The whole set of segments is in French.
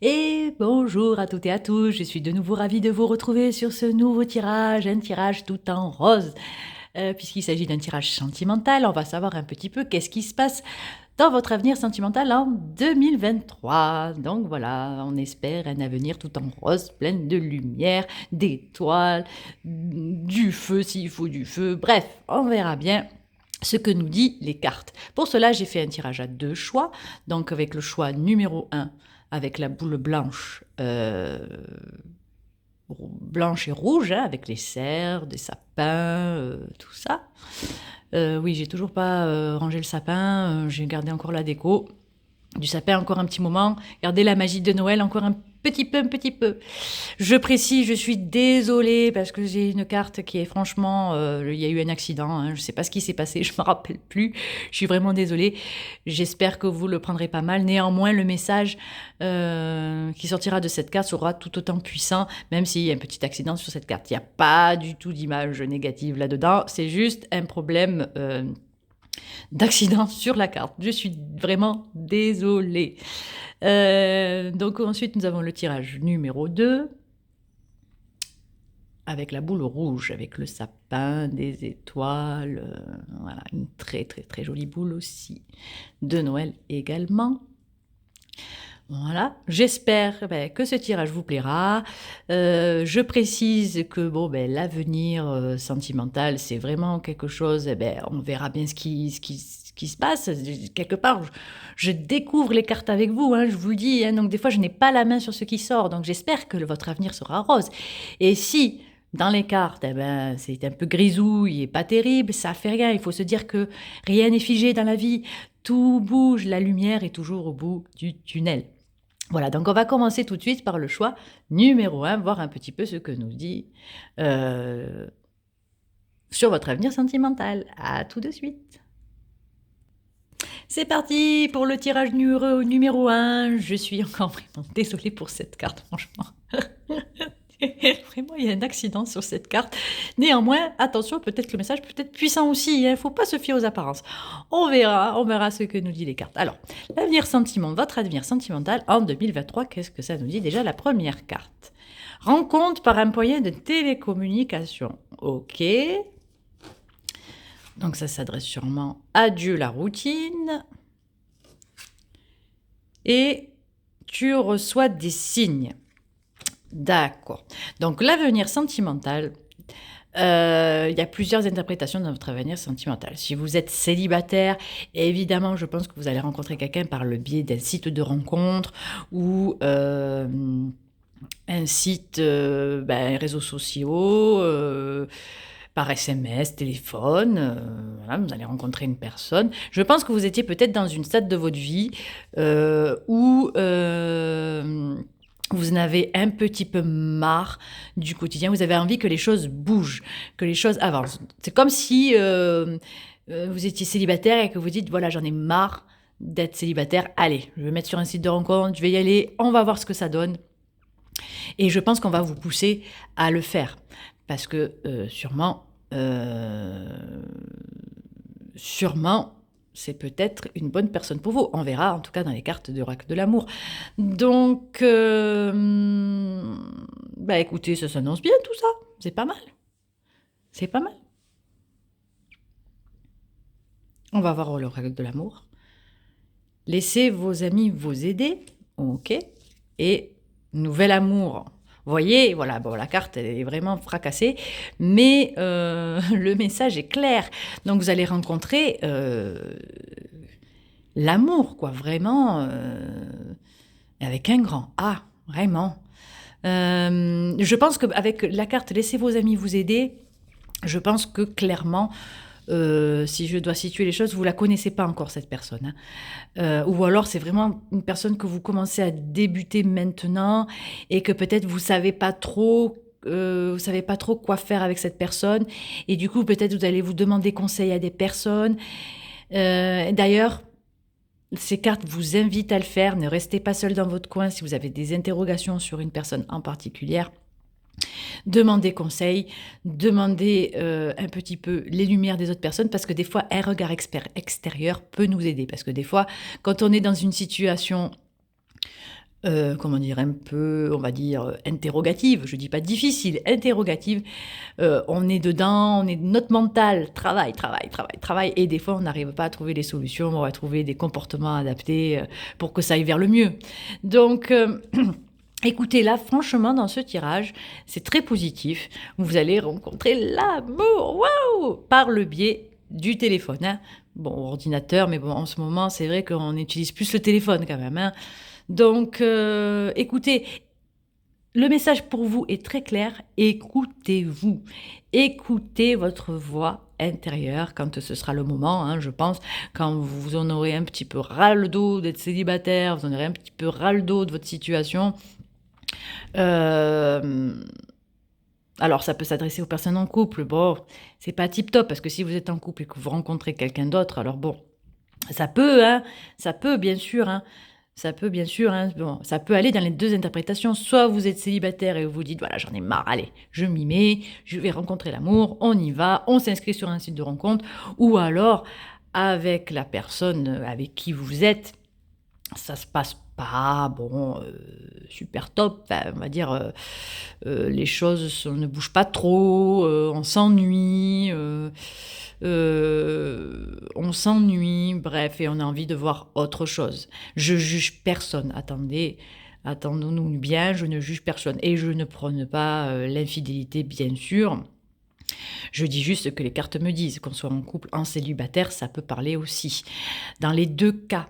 Et bonjour à toutes et à tous, je suis de nouveau ravie de vous retrouver sur ce nouveau tirage, un tirage tout en rose. Puisqu'il s'agit d'un tirage sentimental, on va savoir un petit peu qu'est-ce qui se passe dans votre avenir sentimental en 2023. Donc voilà, on espère un avenir tout en rose, plein de lumière, d'étoiles, du feu s'il faut du feu. Bref, on verra bien ce que nous dit les cartes. Pour cela, j'ai fait un tirage à 2 choix. Donc avec le choix numéro 1, avec la boule blanche, blanche et rouge, hein, avec les cerfs, des sapins, tout ça. Oui, j'ai toujours pas rangé le sapin, j'ai gardé encore la déco du sapin encore un petit moment, garder la magie de Noël encore un petit peu. Je précise, je suis désolée parce que j'ai une carte qui est franchement, il y a eu un accident, hein, je ne sais pas ce qui s'est passé, je ne me rappelle plus, je suis vraiment désolée. J'espère que vous le prendrez pas mal. Néanmoins, le message qui sortira de cette carte sera tout autant puissant, même s'il y a un petit accident sur cette carte. Il n'y a pas du tout d'image négative là-dedans, c'est juste un problème d'accident sur la carte. Je suis vraiment désolée. Donc ensuite, nous avons le tirage numéro 2 avec la boule rouge, avec le sapin, des étoiles. Voilà, une très très très jolie boule aussi de Noël également. Voilà, j'espère que ce tirage vous plaira. Je précise que l'avenir sentimental, c'est vraiment quelque chose, on verra bien ce qui se passe. Quelque part, je découvre les cartes avec vous, hein, je vous le dis, hein, donc des fois, je n'ai pas la main sur ce qui sort, donc j'espère que votre avenir sera rose. Et si, dans les cartes, c'est un peu grisouille et pas terrible, ça fait rien, il faut se dire que rien n'est figé dans la vie, tout bouge, la lumière est toujours au bout du tunnel. Voilà, donc on va commencer tout de suite par le choix numéro 1, voir un petit peu ce que nous dit sur votre avenir sentimental. À tout de suite. C'est parti pour le tirage numéro 1. Je suis encore vraiment désolée pour cette carte, franchement. Vraiment, il y a un accident sur cette carte. Néanmoins, attention, peut-être que le message peut être puissant aussi. Il ne faut pas se fier aux apparences. On verra ce que nous dit les cartes. Alors, votre avenir sentimental en 2023, qu'est-ce que ça nous dit? Déjà, la première carte. Rencontre par un moyen de télécommunication. Ok. Donc ça s'adresse sûrement à Dieu la routine. Et tu reçois des signes. D'accord. Donc l'avenir sentimental, il y a plusieurs interprétations de votre avenir sentimental. Si vous êtes célibataire, évidemment, je pense que vous allez rencontrer quelqu'un par le biais d'un site de rencontre ou un site, réseaux sociaux, par SMS, téléphone. Voilà, vous allez rencontrer une personne. Je pense que vous étiez peut-être dans une stade de votre vie où vous en avez un petit peu marre du quotidien. Vous avez envie que les choses bougent, que les choses avancent. C'est comme si vous étiez célibataire et que vous dites, voilà, j'en ai marre d'être célibataire. Allez, je vais me mettre sur un site de rencontre, je vais y aller, on va voir ce que ça donne. Et je pense qu'on va vous pousser à le faire. Parce que sûrement, c'est peut-être une bonne personne pour vous. On verra, en tout cas, dans les cartes de l'oracle de l'amour. Donc, écoutez, ça s'annonce bien tout ça. C'est pas mal. C'est pas mal. On va voir l'oracle de l'amour. Laissez vos amis vous aider. Ok. Et nouvel amour. Vous voyez, voilà, la carte elle est vraiment fracassée, mais le message est clair. Donc vous allez rencontrer l'amour, quoi, vraiment, avec un grand A, vraiment. Je pense qu'avec la carte Laissez vos amis vous aider, je pense que clairement, si je dois situer les choses, vous ne la connaissez pas encore, cette personne. Ou alors, c'est vraiment une personne que vous commencez à débuter maintenant et que peut-être vous ne savez pas trop quoi faire avec cette personne. Et du coup, peut-être vous allez vous demander conseil à des personnes. D'ailleurs, ces cartes vous invitent à le faire. Ne restez pas seul dans votre coin si vous avez des interrogations sur une personne en particulier. Demandez conseil, demandez un petit peu les lumières des autres personnes parce que des fois, un regard extérieur peut nous aider. Parce que des fois, quand on est dans une situation comment dire? Un peu, on va dire, interrogative. Je dis pas difficile, interrogative. On est dedans, on est notre mental travaille, travaille, travaille, travaille et des fois on n'arrive pas à trouver les solutions, on va trouver des comportements adaptés, pour que ça aille vers le mieux. Donc, écoutez, là, franchement, dans ce tirage, c'est très positif. Vous allez rencontrer l'amour, waouh! Par le biais du téléphone, hein. Bon, ordinateur, mais bon, en ce moment, c'est vrai qu'on utilise plus le téléphone quand même, hein. Donc, écoutez, le message pour vous est très clair, écoutez-vous. Écoutez votre voix intérieure quand ce sera le moment, hein, je pense, quand vous en aurez un petit peu ras-le-dos d'être célibataire, vous en aurez un petit peu ras-le-dos de votre situation. Alors ça peut s'adresser aux personnes en couple, bon, c'est pas tip-top parce que si vous êtes en couple et que vous rencontrez quelqu'un d'autre, alors bon, ça peut, hein, ça peut bien sûr, hein, ça peut bien sûr, hein, bon, ça peut aller dans les 2 interprétations. Soit vous êtes célibataire et vous vous dites: «Voilà, j'en ai marre, allez, je m'y mets, je vais rencontrer l'amour, on y va, on s'inscrit sur un site de rencontre». Ou alors avec la personne, avec qui vous êtes, ça se passe pas, bon, super top, enfin, on va dire, les choses ne bougent pas trop, on s'ennuie, bref et on a envie de voir autre chose. Je juge personne, attendez, attendons-nous bien, je ne juge personne et je ne prône pas, l'infidélité, bien sûr. Je dis juste que les cartes me disent, qu'on soit en couple, en célibataire, ça peut parler aussi. Dans les 2 cas.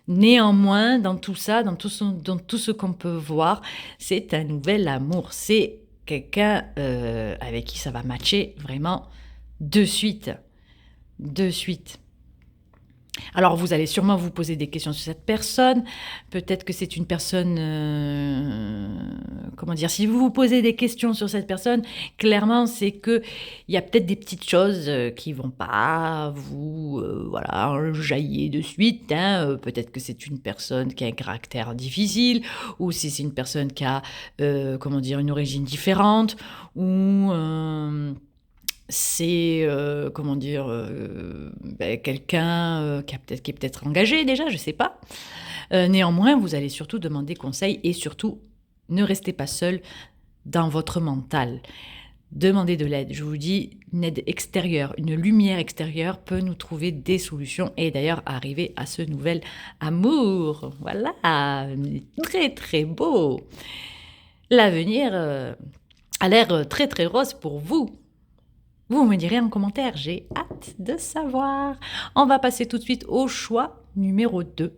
Néanmoins, dans tout ça, dans tout ce qu'on peut voir, c'est un nouvel amour. C'est quelqu'un, avec qui ça va matcher vraiment de suite. De suite. Alors vous allez sûrement vous poser des questions sur cette personne. Peut-être que c'est une personne, comment dire? Si vous vous posez des questions sur cette personne, clairement, c'est qu'il y a peut-être des petites choses, qui vont pas vous, voilà, jaillir de suite, hein. Peut-être que c'est une personne qui a un caractère difficile ou si c'est une personne qui a, comment dire? Une origine différente ou, c'est, comment dire? Quelqu'un, qui est peut-être engagé déjà, je ne sais pas. Néanmoins, vous allez surtout demander conseil et surtout, ne restez pas seul dans votre mental. Demandez de l'aide. Je vous dis, une aide extérieure, une lumière extérieure peut nous trouver des solutions et d'ailleurs arriver à ce nouvel amour. Voilà, très, très beau. L'avenir, a l'air, très, très rose pour vous. Vous me direz en commentaire, j'ai hâte de savoir. On va passer tout de suite au choix numéro 2.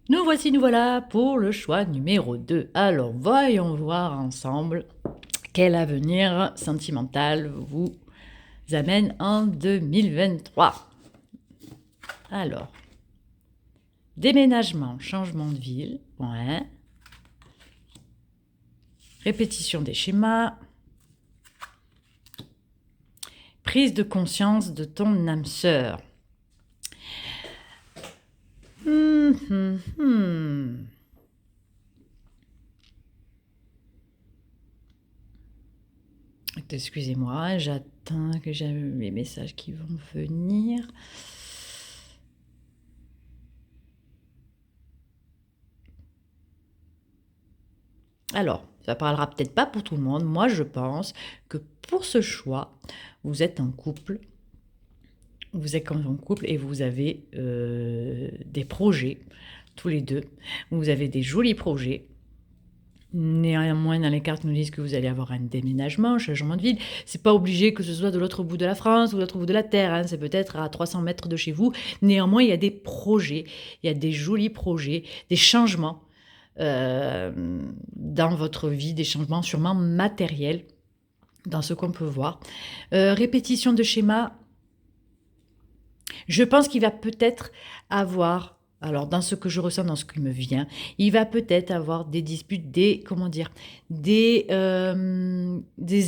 Nous voici, nous voilà pour le choix numéro 2. Alors, voyons voir ensemble quel avenir sentimental vous amène en 2023. Alors, déménagement, changement de ville, ouais. Répétition des schémas. Prise de conscience de ton âme sœur. Excusez-moi, j'attends que j'ai mes messages qui vont venir. Alors, ça parlera peut-être pas pour tout le monde. Moi, je pense que pour ce choix, vous êtes en couple. Vous êtes en couple et vous avez des projets, tous les deux. Vous avez des jolis projets. Néanmoins, dans les cartes nous disent que vous allez avoir un déménagement, un changement de ville. C'est pas obligé que ce soit de l'autre bout de la France ou de l'autre bout de la Terre, hein. C'est peut-être à 300 mètres de chez vous. Néanmoins, il y a des projets, il y a des jolis projets, des changements dans votre vie, des changements sûrement matériels dans ce qu'on peut voir. Répétition de schéma. Je pense qu'il va peut-être avoir, alors dans ce que je ressens, dans ce qui me vient, il va peut-être avoir des disputes, des, comment dire, des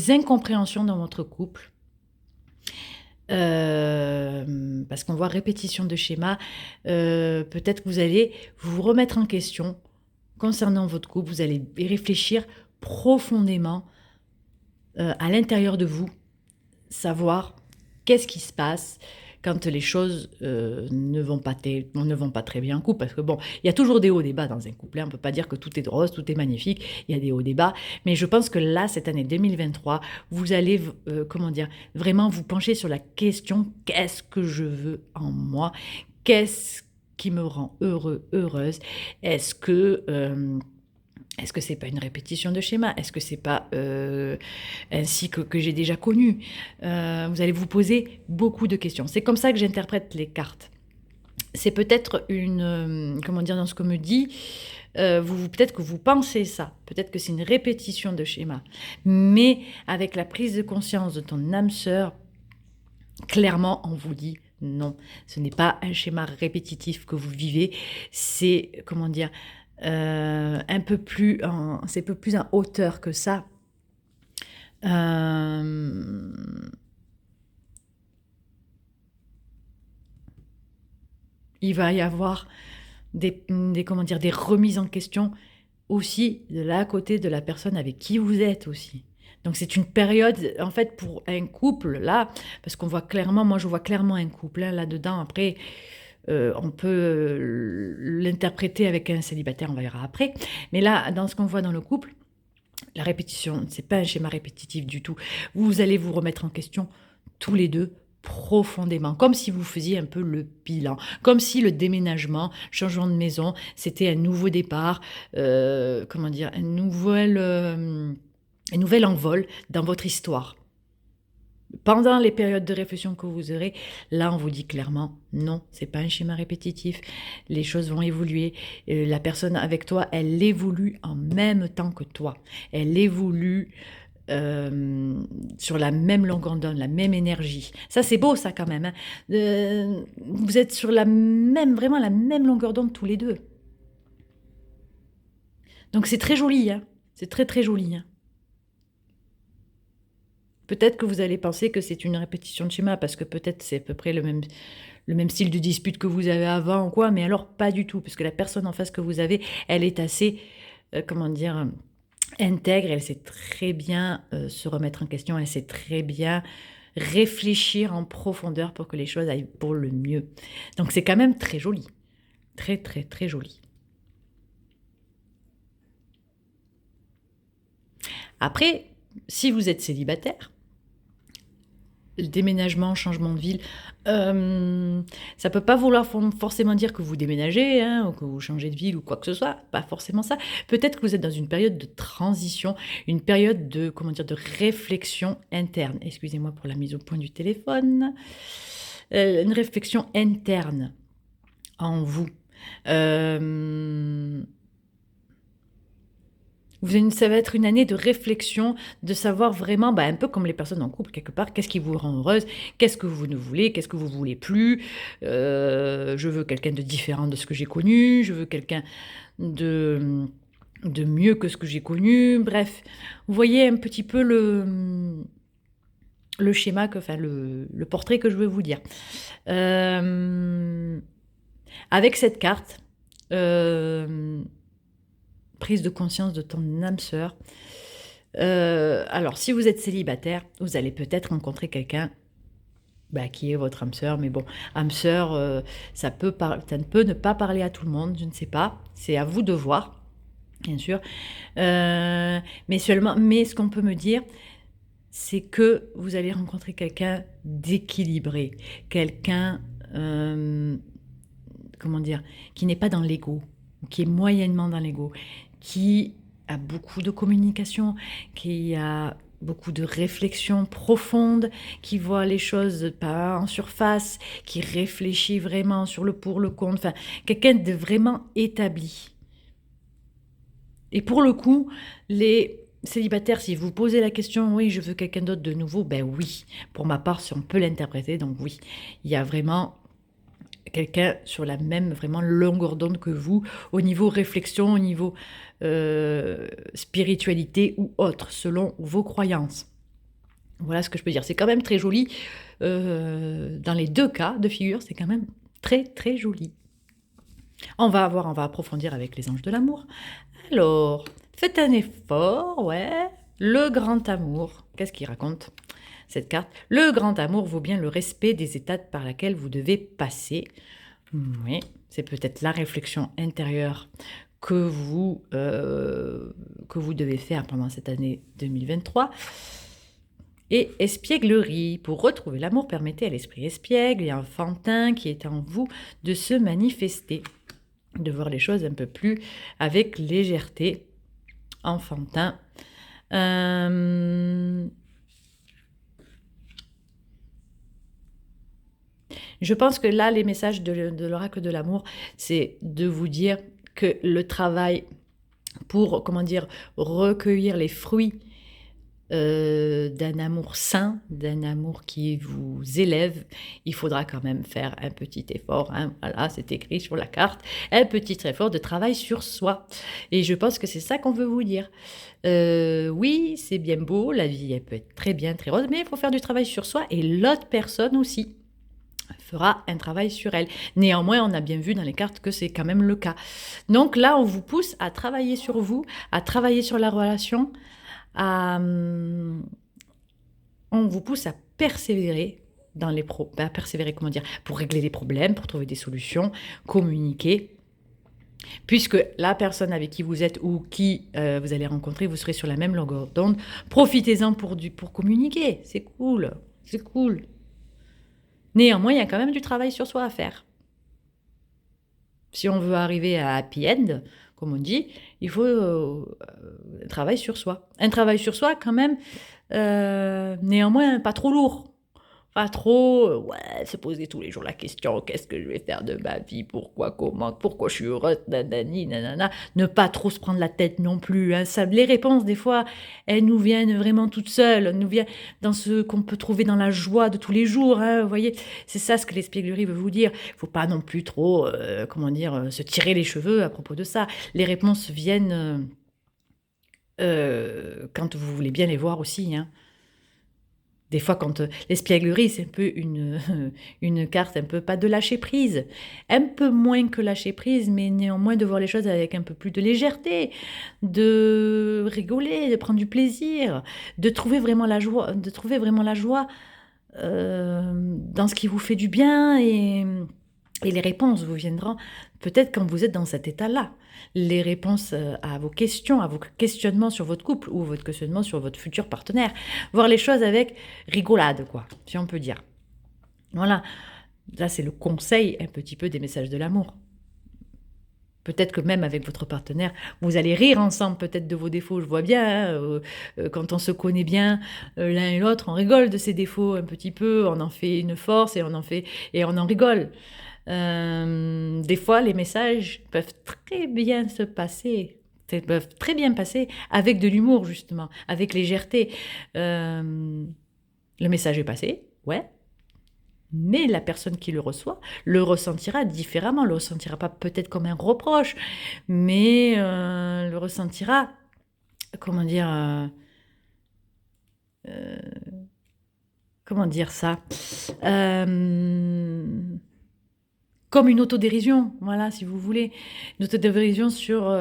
incompréhensions dans votre couple. Parce qu'on voit répétition de schéma, peut-être que vous allez vous remettre en question concernant votre couple, vous allez y réfléchir profondément à l'intérieur de vous, savoir qu'est-ce qui se passe, quand les choses ne vont pas très bien en couple. Parce que bon, il y a toujours des hauts, des bas dans un couple. Hein. On ne peut pas dire que tout est rose, tout est magnifique. Il y a des hauts, des bas. Mais je pense que là, cette année 2023, vous allez, vraiment vous pencher sur la question: qu'est-ce que je veux en moi? Qu'est-ce qui me rend heureux, heureuse? Est-ce que c'est pas une répétition de schéma? Est-ce que c'est pas un cycle que j'ai déjà connu? Vous allez vous poser beaucoup de questions. C'est comme ça que j'interprète les cartes. C'est peut-être dans ce qu'on me dit, peut-être que vous pensez ça, peut-être que c'est une répétition de schéma, mais avec la prise de conscience de ton âme sœur, clairement, on vous dit non, ce n'est pas un schéma répétitif que vous vivez, c'est, un peu plus en hauteur que ça. Il va y avoir des remises en question aussi de là à côté de la personne avec qui vous êtes aussi. Donc c'est une période, en fait, pour un couple, là, parce qu'on voit clairement, moi je vois clairement un couple hein, là-dedans. Après, on peut l'interpréter avec un célibataire, on verra après. Mais là, dans ce qu'on voit dans le couple, la répétition, c'est pas un schéma répétitif du tout. Vous allez vous remettre en question tous les deux profondément, comme si vous faisiez un peu le bilan, comme si le déménagement, changement de maison, c'était un nouveau départ, un nouvel envol dans votre histoire. Pendant les périodes de réflexion que vous aurez, là on vous dit clairement non, c'est pas un schéma répétitif, les choses vont évoluer, la personne avec toi, elle évolue en même temps que toi, elle évolue sur la même longueur d'onde, la même énergie. Ça c'est beau ça quand même, hein. Vous êtes sur vraiment la même longueur d'onde tous les deux. Donc c'est très joli, hein. C'est très très joli, hein. Peut-être que vous allez penser que c'est une répétition de schéma, parce que peut-être c'est à peu près le même style de dispute que vous avez avant ou quoi, mais alors pas du tout, parce que la personne en face que vous avez, elle est assez, intègre, elle sait très bien se remettre en question, elle sait très bien réfléchir en profondeur pour que les choses aillent pour le mieux. Donc c'est quand même très joli, très très très joli. Après, si vous êtes célibataire, le déménagement, changement de ville, ça peut pas vouloir forcément dire que vous déménagez, hein, ou que vous changez de ville ou quoi que ce soit, pas forcément ça. Peut-être que vous êtes dans une période de transition, une période de réflexion interne. Excusez-moi pour la mise au point du téléphone. Une réflexion interne en vous. Ça va être une année de réflexion, de savoir vraiment, un peu comme les personnes en couple, quelque part, qu'est-ce qui vous rend heureuse, qu'est-ce que vous ne voulez, qu'est-ce que vous voulez plus. Je veux quelqu'un de différent de ce que j'ai connu, je veux quelqu'un de mieux que ce que j'ai connu. Bref, vous voyez un petit peu le schéma, le portrait que je veux vous dire. Avec cette carte, prise de conscience de ton âme sœur. Alors, si vous êtes célibataire, vous allez peut-être rencontrer quelqu'un qui est votre âme sœur. Mais bon, âme sœur, ça ne peut ne pas parler à tout le monde, je ne sais pas. C'est à vous de voir, bien sûr. Mais ce qu'on peut me dire, c'est que vous allez rencontrer quelqu'un d'équilibré, quelqu'un, qui n'est pas dans l'ego, qui est moyennement dans l'ego, qui a beaucoup de communication, qui a beaucoup de réflexion profonde, qui voit les choses pas en surface, qui réfléchit vraiment sur le pour, le contre, enfin, quelqu'un de vraiment établi. Et pour le coup, les célibataires, si vous posez la question, oui, je veux quelqu'un d'autre de nouveau, oui, pour ma part, si on peut l'interpréter, donc oui, il y a vraiment quelqu'un sur la même vraiment longueur d'onde que vous, au niveau réflexion, au niveau spiritualité ou autre, selon vos croyances. Voilà ce que je peux dire. C'est quand même très joli. Dans les deux cas de figure, c'est quand même très très joli. On va approfondir avec les anges de l'amour. Alors, faites un effort, ouais. Le grand amour, qu'est-ce qu'il raconte? cette carte. Le grand amour vaut bien le respect des étapes par lesquelles vous devez passer. Oui, c'est peut-être la réflexion intérieure que vous devez faire pendant cette année 2023. Et espièglerie. Pour retrouver l'amour, permettez à l'esprit espiègle et enfantin qui est en vous de se manifester, de voir les choses un peu plus avec légèreté, enfantin. Je pense que là, les messages de l'oracle de l'amour, c'est de vous dire que le travail pour, recueillir les fruits d'un amour sain, d'un amour qui vous élève, il faudra quand même faire un petit effort. Hein. Voilà, c'est écrit sur la carte, un petit effort de travail sur soi. Et je pense que c'est ça qu'on veut vous dire. Oui, c'est bien beau, la vie elle peut être très bien, très rose, mais il faut faire du travail sur soi et l'autre personne aussi fera un travail sur elle. Néanmoins, on a bien vu dans les cartes que c'est quand même le cas. Donc là, on vous pousse à travailler sur vous, à travailler sur la relation, on vous pousse à persévérer dans les pour régler les problèmes, pour trouver des solutions, communiquer. Puisque la personne avec qui vous êtes ou qui vous allez rencontrer, vous serez sur la même longueur d'onde, profitez-en pour communiquer. C'est cool, c'est cool. Néanmoins, il y a quand même du travail sur soi à faire. Si on veut arriver à happy end, comme on dit, il faut un travail sur soi. Un travail sur soi quand même, néanmoins pas trop lourd. Pas trop, se poser tous les jours la question, qu'est-ce que je vais faire de ma vie, pourquoi, comment, pourquoi je suis heureuse, nanani, nanana. Ne pas trop se prendre la tête non plus. Hein. Les réponses, des fois, elles nous viennent vraiment toutes seules. Elles nous viennent dans ce qu'on peut trouver dans la joie de tous les jours. Hein, vous voyez, c'est ça ce que l'espièglerie veut vous dire. Il ne faut pas non plus trop, se tirer les cheveux à propos de ça. Les réponses viennent quand vous voulez bien les voir aussi, hein. Des fois, quand l'espièglerie, c'est un peu une carte un peu, pas de lâcher prise, un peu moins que lâcher prise, mais néanmoins de voir les choses avec un peu plus de légèreté, de rigoler, de prendre du plaisir, de trouver vraiment la joie, dans ce qui vous fait du bien et les réponses vous viendront peut-être quand vous êtes dans cet état-là. Les réponses à vos questions, à vos questionnements sur votre couple ou votre questionnement sur votre futur partenaire. Voir les choses avec rigolade, quoi, si on peut dire. Voilà. Là, c'est le conseil un petit peu des messages de l'amour. Peut-être que même avec votre partenaire, vous allez rire ensemble peut-être de vos défauts. Je vois bien, quand on se connaît bien l'un et l'autre, on rigole de ses défauts un petit peu, on en fait une force et on en rigole. Des fois, les messages peuvent très bien se passer, peuvent très bien passer avec de l'humour, justement, avec légèreté. Le message est passé, ouais, mais la personne qui le reçoit le ressentira différemment, le ressentira pas peut-être comme un reproche, mais le ressentira, comment dire ça, comme une autodérision, voilà, si vous voulez. Une autodérision sur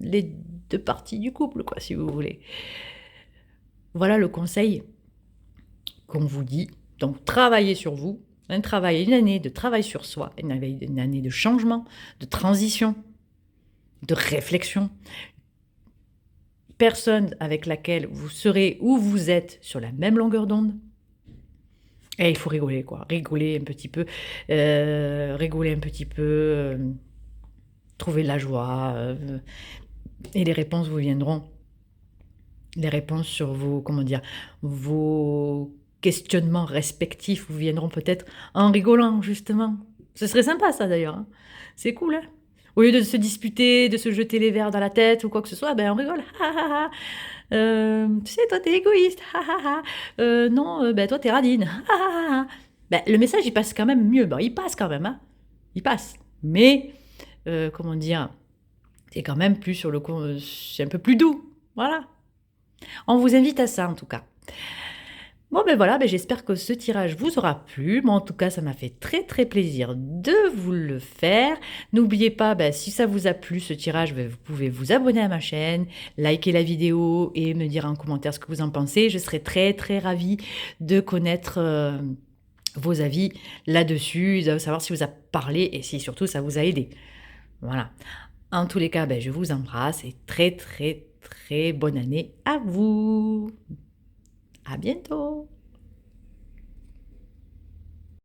les deux parties du couple, quoi, si vous voulez. Voilà le conseil qu'on vous dit. Donc, travaillez sur vous, une année de travail sur soi, une année de changement, de transition, de réflexion. Personne avec laquelle vous serez ou vous êtes sur la même longueur d'onde. Et il faut rigoler, quoi. Rigoler un petit peu. Trouver de la joie. Et les réponses vous viendront. Les réponses sur vos questionnements respectifs vous viendront peut-être en rigolant, justement. Ce serait sympa, ça, d'ailleurs. Hein. C'est cool, hein. Au lieu de se disputer, de se jeter les verres dans la tête ou quoi que ce soit, ben on rigole. Tu sais, toi, t'es égoïste. Non, toi, t'es radine. Ben, le message, il passe quand même mieux. Bon, il passe quand même. Hein. Il passe. Mais, c'est quand même plus sur le coup, c'est un peu plus doux. Voilà. On vous invite à ça, en tout cas. Bon, ben voilà, ben j'espère que ce tirage vous aura plu. Moi, en tout cas, ça m'a fait très très plaisir de vous le faire. N'oubliez pas, ben, si ça vous a plu ce tirage, ben, vous pouvez vous abonner à ma chaîne, liker la vidéo et me dire en commentaire ce que vous en pensez. Je serais très très ravie de connaître vos avis là-dessus, de savoir si vous a parlé et si surtout ça vous a aidé. Voilà. En tous les cas, ben, je vous embrasse et très très très bonne année à vous. À bientôt.